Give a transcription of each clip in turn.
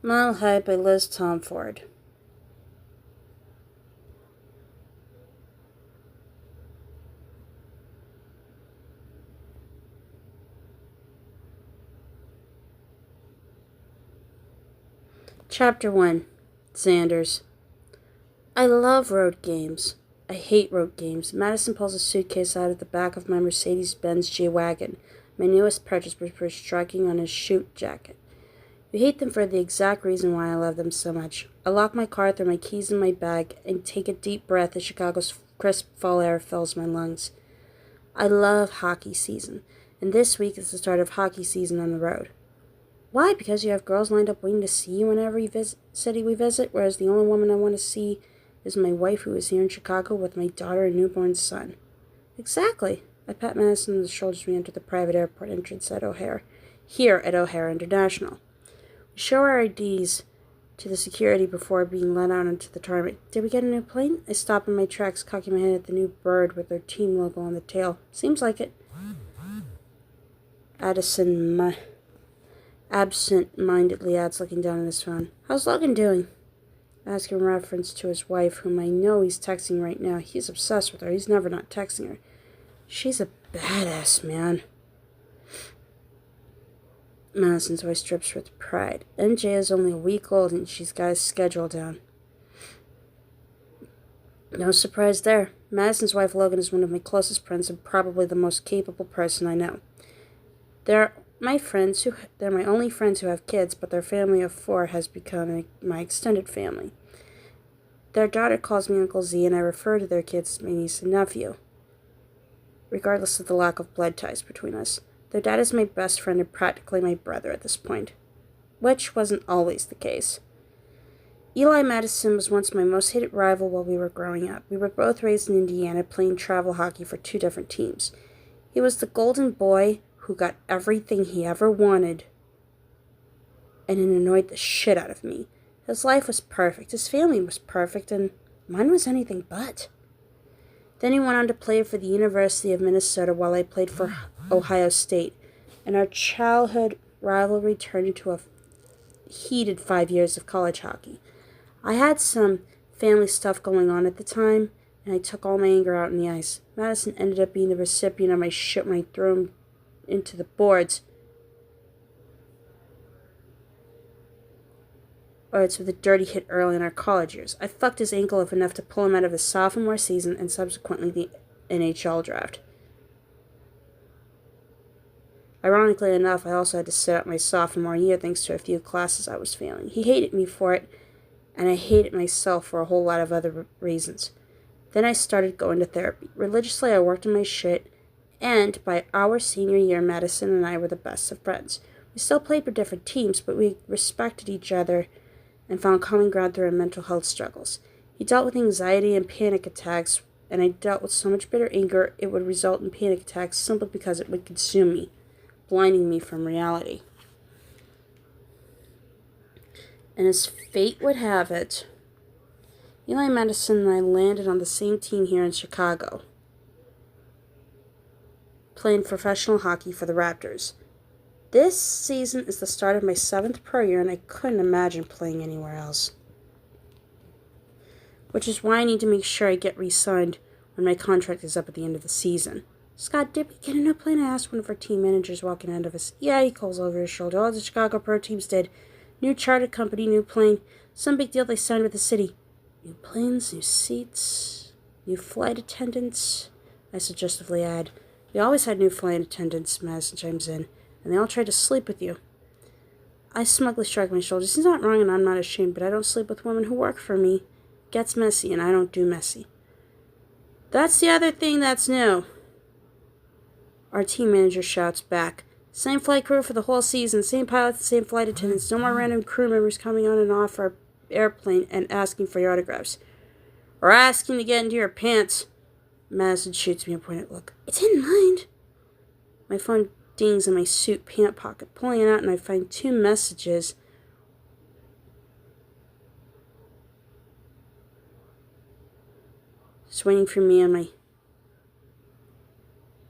Mile High by Liz Tomforde. Chapter 1. Zanders. I love road games. I hate road games. Madison pulls a suitcase out of the back of my Mercedes-Benz G-Wagon, my newest purchase before striking on his chute jacket. You hate them for the exact reason why I love them so much. I lock my car, throw my keys in my bag, and take a deep breath as Chicago's crisp fall air fills my lungs. I love hockey season, and this week is the start of hockey season on the road. Why? Because you have girls lined up waiting to see you in every city we visit, whereas the only woman I want to see is my wife, who is here in Chicago with my daughter and newborn son. Exactly. I pat Madison on the shoulders as we enter the private airport entrance at O'Hare, here at O'Hare International. We show our IDs to the security before being let out into the tarmac. Did we get a new plane? I stop in my tracks, cocking my head at the new bird with their team logo on the tail. Seems like it. Addison absent-mindedly adds, looking down at his phone. How's Logan doing? I ask in reference to his wife, whom I know he's texting right now. He's obsessed with her. He's never not texting her. She's a badass, man. Madison's voice drips with pride. MJ is only a week old and she's got his schedule down. No surprise there. Madison's wife, Logan, is one of my closest friends and probably the most capable person I know. They're my only friends who have kids, but their family of 4 has become my extended family. Their daughter calls me Uncle Z, and I refer to their kids as my niece and nephew, regardless of the lack of blood ties between us. Their dad is my best friend and practically my brother at this point, which wasn't always the case. Eli Madison was once my most hated rival while we were growing up. We were both raised in Indiana, playing travel hockey for 2 different teams. He was the golden boy who got everything he ever wanted, and it annoyed the shit out of me. His life was perfect, his family was perfect, and mine was anything but. Then he went on to play for the University of Minnesota while I played for Ohio State, and our childhood rivalry turned into a heated 5 years of college hockey. I had some family stuff going on at the time, and I took all my anger out on the ice. Madison ended up being the recipient of my shit when I threw him into the boards. With a dirty hit early in our college years. I fucked his ankle up enough to pull him out of his sophomore season and subsequently the NHL draft. Ironically enough, I also had to sit out my sophomore year thanks to a few classes I was failing. He hated me for it, and I hated myself for a whole lot of other reasons. Then I started going to therapy. Religiously, I worked on my shit, and by our senior year, Madison and I were the best of friends. We still played for different teams, but we respected each other and found common ground through our mental health struggles. He dealt with anxiety and panic attacks, and I dealt with so much bitter anger it would result in panic attacks simply because it would consume me, blinding me from reality. And as fate would have it, Eli Madison and I landed on the same team here in Chicago, playing professional hockey for the Raptors. This season is the start of my 7th pro year, and I couldn't imagine playing anywhere else. Which is why I need to make sure I get re-signed when my contract is up at the end of the season. Scott, did we get a new plane? I asked one of our team managers walking ahead of us. Yeah, he calls over his shoulder. All the Chicago pro teams did. New charter company, new plane. Some big deal they signed with the city. New planes, new seats, new flight attendants. I suggestively add. We always had new flight attendants, Madison chimes in, and they all tried to sleep with you. I smugly shrug my shoulders. He's not wrong and I'm not ashamed, but I don't sleep with women who work for me. It gets messy, and I don't do messy. That's the other thing that's new. Our team manager shouts back. Same flight crew for the whole season, same pilots, same flight attendants, no more random crew members coming on and off our airplane and asking for your autographs. Or asking to get into your pants. Madison shoots me a pointed look. It's in mind. My phone dings in my suit pant pocket. Pulling it out, and I find 2 messages. Just waiting for me and my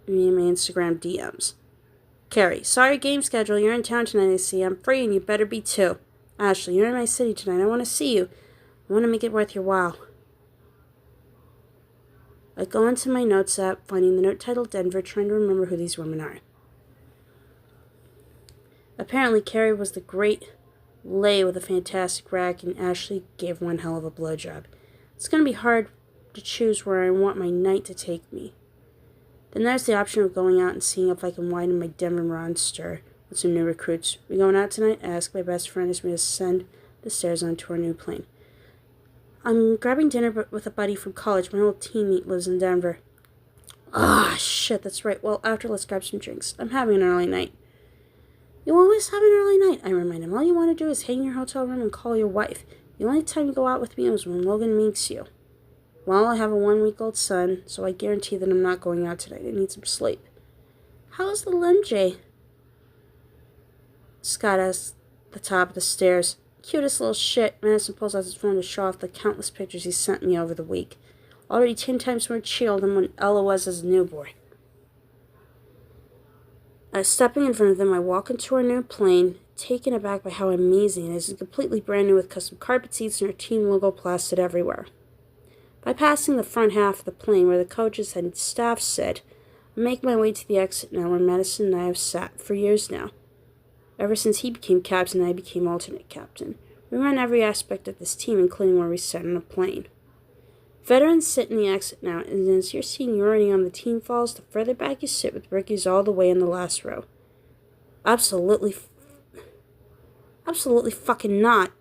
Instagram DMs. Carrie, sorry game schedule. You're in town tonight, I see. I'm free and you better be too. Ashley, you're in my city tonight. I want to see you. I want to make it worth your while. I go into my notes app, finding the note titled Denver, trying to remember who these women are. Apparently, Carrie was the great lay with a fantastic rack, and Ashley gave one hell of a blowjob. It's going to be hard to choose where I want my night to take me. Then there's the option of going out and seeing if I can widen my Denver monster with some new recruits. We going out tonight? I ask my best friend as we ascend the stairs onto our new plane. I'm grabbing dinner with a buddy from college. My old teammate lives in Denver. Ah, shit, that's right. Well, after, let's grab some drinks. I'm having an early night. You always have an early night, I remind him. All you want to do is hang in your hotel room and call your wife. The only time you go out with me is when Logan makes you. Well, I have a 1-week-old son, so I guarantee that I'm not going out tonight. I need some sleep. How's the MJ? Scott asks at the top of the stairs. Cutest little shit. Madison pulls out his phone to show off the countless pictures he sent me over the week. Already 10 times more chill than when Ella was as a newborn. Stepping in front of them, I walk into our new plane, taken aback by how amazing it is. It's completely brand new with custom carpet seats and our team logo plastered everywhere. Bypassing the front half of the plane where the coaches and staff sit, I make my way to the exit now where Madison and I have sat for years now. Ever since he became captain, I became alternate captain. We run every aspect of this team, including where we sit on the plane. Veterans sit in the exit now, and as your seniority on the team falls, the further back you sit with rookies all the way in the last row. Absolutely fucking not.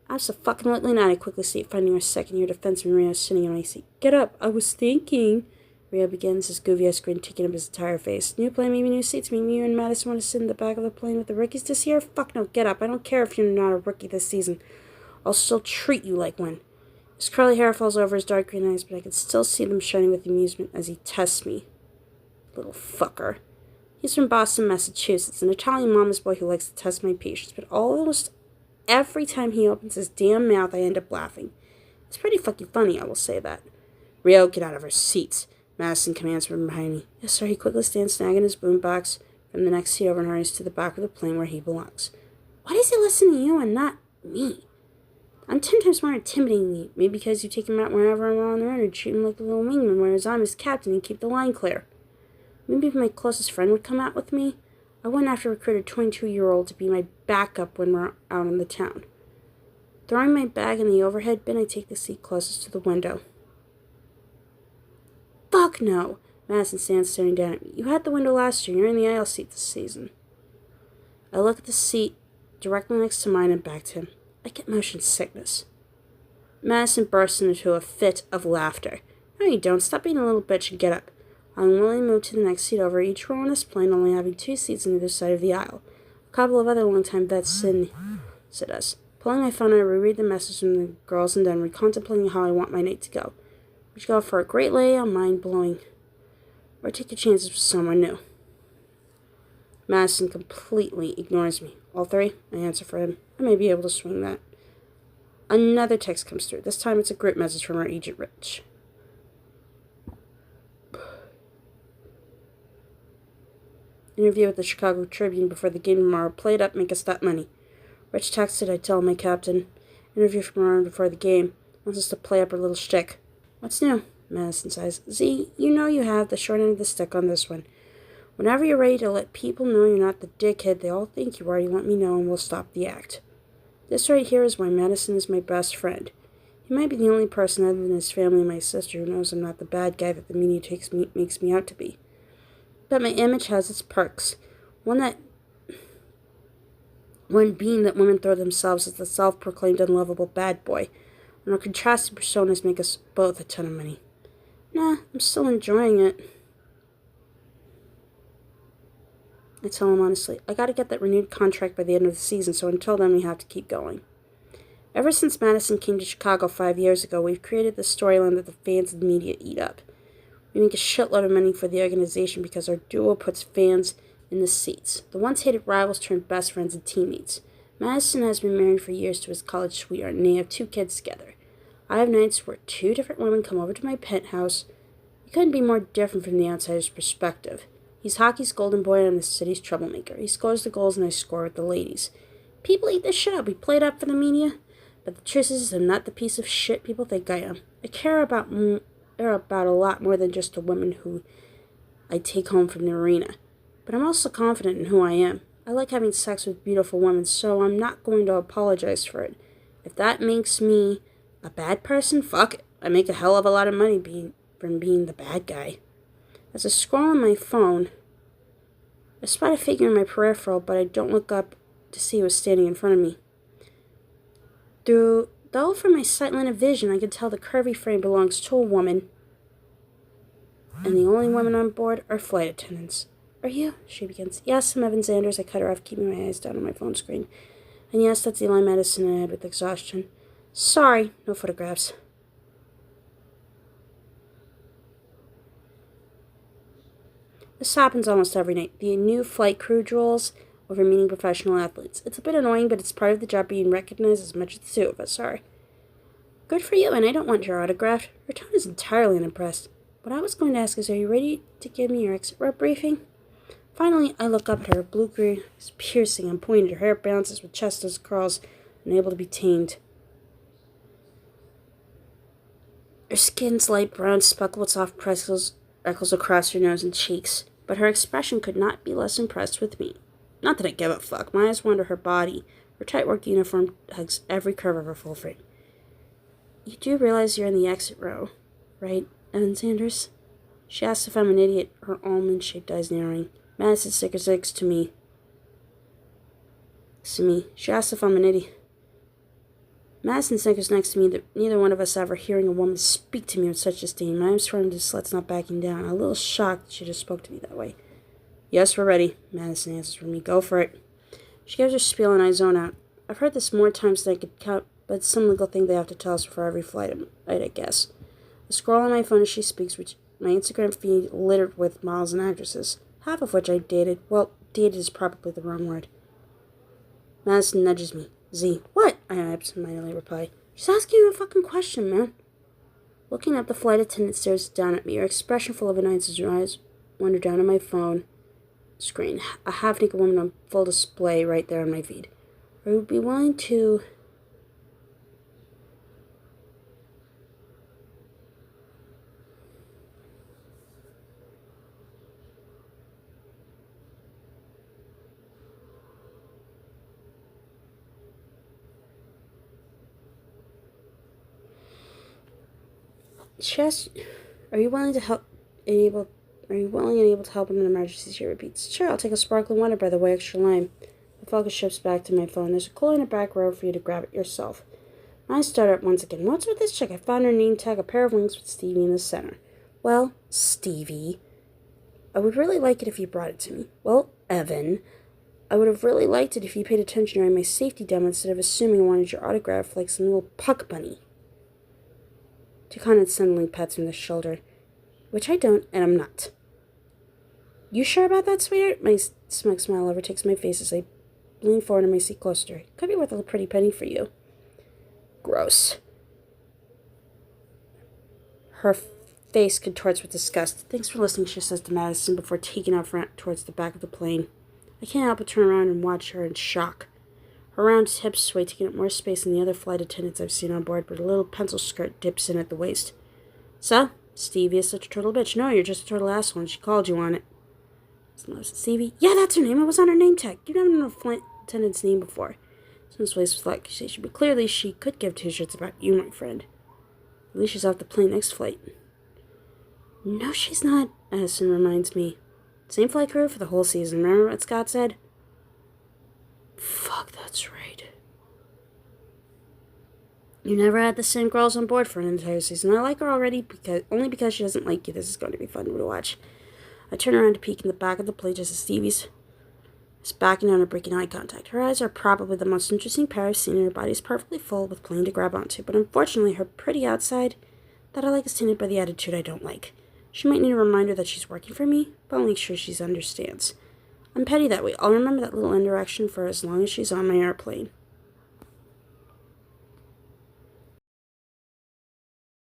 Absolutely not, I quickly state, finding our second-year defenseman Rio sitting in my seat. Get up, I was thinking. Rio begins, his goofy-ass grin taking up his entire face. New plane, maybe new seats. Maybe you and Madison want to sit in the back of the plane with the rookies this year? Fuck no, get up. I don't care if you're not a rookie this season. I'll still treat you like one. His curly hair falls over his dark green eyes, but I can still see them shining with amusement as he tests me. Little fucker. He's from Boston, Massachusetts, an Italian mama's boy who likes to test my patience, but almost every time he opens his damn mouth, I end up laughing. It's pretty fucking funny, I will say that. Rio, get out of our seats. Madison commands from behind me. Yes, sir. He quickly stands snagging his boombox from the next seat over and hurries to the back of the plane where he belongs. Why does he listen to you and not me? I'm 10 times more intimidating than you. Maybe because you take him out whenever I'm on the road and treat him like a little wingman, whereas I'm his captain and keep the line clear. Maybe if my closest friend would come out with me, I wouldn't have to recruit a 22-year-old to be my backup when we're out in the town. Throwing my bag in the overhead bin, I take the seat closest to the window. Fuck no! Madison stands staring down at me. You had the window last year. You're in the aisle seat this season. I look at the seat directly next to mine and back to him. I get motion sickness. Madison bursts into a fit of laughter. No, you don't. Stop being a little bitch and get up. I unwillingly move to the next seat over, each row on this plane only having 2 seats on either side of the aisle. A couple of other longtime vets sit us. Pulling my phone, I reread the message from the girls in Denver, contemplating how I want my night to go. Would you go for a great lay, a mind-blowing, or take your chances with someone new? Madison completely ignores me. All 3? I answer for him. I may be able to swing that. Another text comes through. This time it's a group message from our agent, Rich. Interview with the Chicago Tribune before the game tomorrow. Play it up, make us that money. Rich texted, I tell my captain. Interview tomorrow before the game. Wants us to play up our little shtick. What's new? Madison says. Z, you know you have the short end of the stick on this one. Whenever you're ready to let people know you're not the dickhead they all think you are, you let me know and we'll stop the act. This right here is why Madison is my best friend. He might be the only person other than his family and my sister who knows I'm not the bad guy that the media makes me out to be. But my image has its perks. One being that women throw themselves as the self-proclaimed unlovable bad boy, and our contrasting personas make us both a ton of money. Nah, I'm still enjoying it. I tell him honestly, I gotta get that renewed contract by the end of the season, so until then we have to keep going. Ever since Madison came to Chicago 5 years ago, we've created this storyline that the fans and media eat up. We make a shitload of money for the organization because our duo puts fans in the seats. The once-hated rivals turn best friends and teammates. Madison has been married for years to his college sweetheart, and they have 2 kids together. I have nights where 2 different women come over to my penthouse. It couldn't be more different from the outsider's perspective. He's hockey's golden boy and I'm the city's troublemaker. He scores the goals and I score with the ladies. People eat this shit up. We played up for the media. But the truth is, I'm not the piece of shit people think I am. I care about a lot more than just the women who I take home from the arena. But I'm also confident in who I am. I like having sex with beautiful women, so I'm not going to apologize for it. If that makes me a bad person, fuck it. I make a hell of a lot of money from being the bad guy. As I scroll on my phone, I spot a figure in my peripheral, but I don't look up to see who was standing in front of me. Though from my sight line of vision, I can tell the curvy frame belongs to a woman, and the only women on board are flight attendants. Are you? She begins. Yes, I'm Evan Zanders. I cut her off, keeping my eyes down on my phone screen. And yes, that's Eli Medicine I had with exhaustion. Sorry, no photographs. This happens almost every night. The new flight crew drools over meeting professional athletes. It's a bit annoying, but it's part of the job being recognized as much as the two of us are. Good for you, and I don't want your autograph. Her tone is entirely unimpressed. What I was going to ask is, are you ready to give me your exit route briefing? Finally, I look up at her. Blue green is piercing and pointed. Her hair bounces with chest as curls, unable to be tamed. Her skin's light brown, speckled with soft freckles across her nose and cheeks, but her expression could not be less impressed with me. Not that I give a fuck. My eyes wander her body. Her tight work uniform hugs every curve of her full frame. You do realize you're in the exit row, right, Evan Zanders? She asks if I'm an idiot, her almond-shaped eyes narrowing. Madison snickers to me. She asks if I'm an idiot. Madison snickers next to me, that neither one of us ever hearing a woman speak to me with such disdain. My arms swirling to slut's not backing down. A little shocked that she just spoke to me that way. Yes, we're ready, Madison answers for me. Go for it. She gives her spiel and I zone out. I've heard this more times than I could count, but it's some legal thing they have to tell us before every flight, I guess. I scroll on my phone as she speaks, which my Instagram feed littered with models and actresses, half of which I dated. Well, dated is probably the wrong word. Madison nudges me. Z, what? I absentmindedly reply. She's asking you a fucking question, man. Looking up, the flight attendant stares down at me, her expression full of annoyance as her eyes wander down on my phone screen. A half-naked woman on full display right there on my feed. I would be willing to... She asks, are you willing and able to help in an emergency? She repeats. Sure, I'll take a sparkling water, by the way, extra lime. The focus shifts back to my phone. There's a cooler in the back row for you to grab it yourself. I start up once again. What's with this chick? I found her name tag, a pair of wings with Stevie in the center. Well, Stevie, I would really like it if you brought it to me. Well, Evan, I would have really liked it if you paid attention during my safety demo instead of assuming I wanted your autograph like some little puck bunny. She condescendingly pats me on the shoulder, which I don't, and I'm not. You sure about that, sweetheart? My smug smile overtakes my face as I lean forward in my seat closer to her. Could be worth a pretty penny for you. Gross. Her face contorts with disgust. Thanks for listening, she says to Madison before taking off towards the back of the plane. I can't help but turn around and watch her in shock. Her round hips sway, taking up more space than the other flight attendants I've seen on board, but her little pencil skirt dips in at the waist. So, Stevie is such a turtle bitch. No, you're just a turtle asshole, and she called you on it. Stevie? Yeah, that's her name. It was on her name tag. You've never known a flight attendant's name before. Since voice was like accusation, but clearly she could give two shits about you, my friend. At least she's off the plane next flight. No, she's not, Addison reminds me. Same flight crew for the whole season. Remember what Scott said? Fuck, that's right. You never had the same girls on board for an entire season. I like her already, only because she doesn't like you. This is going to be fun to watch. I turn around to peek in the back of the plane just as Stevie's is backing down and breaking eye contact. Her eyes are probably the most interesting pair I've seen, and her body's perfectly full with plenty to grab onto. But unfortunately, her pretty outside that I like is tainted by the attitude I don't like. She might need a reminder that she's working for me, but I'll make sure she understands. I'm petty that way. I'll remember that little interaction for as long as she's on my airplane.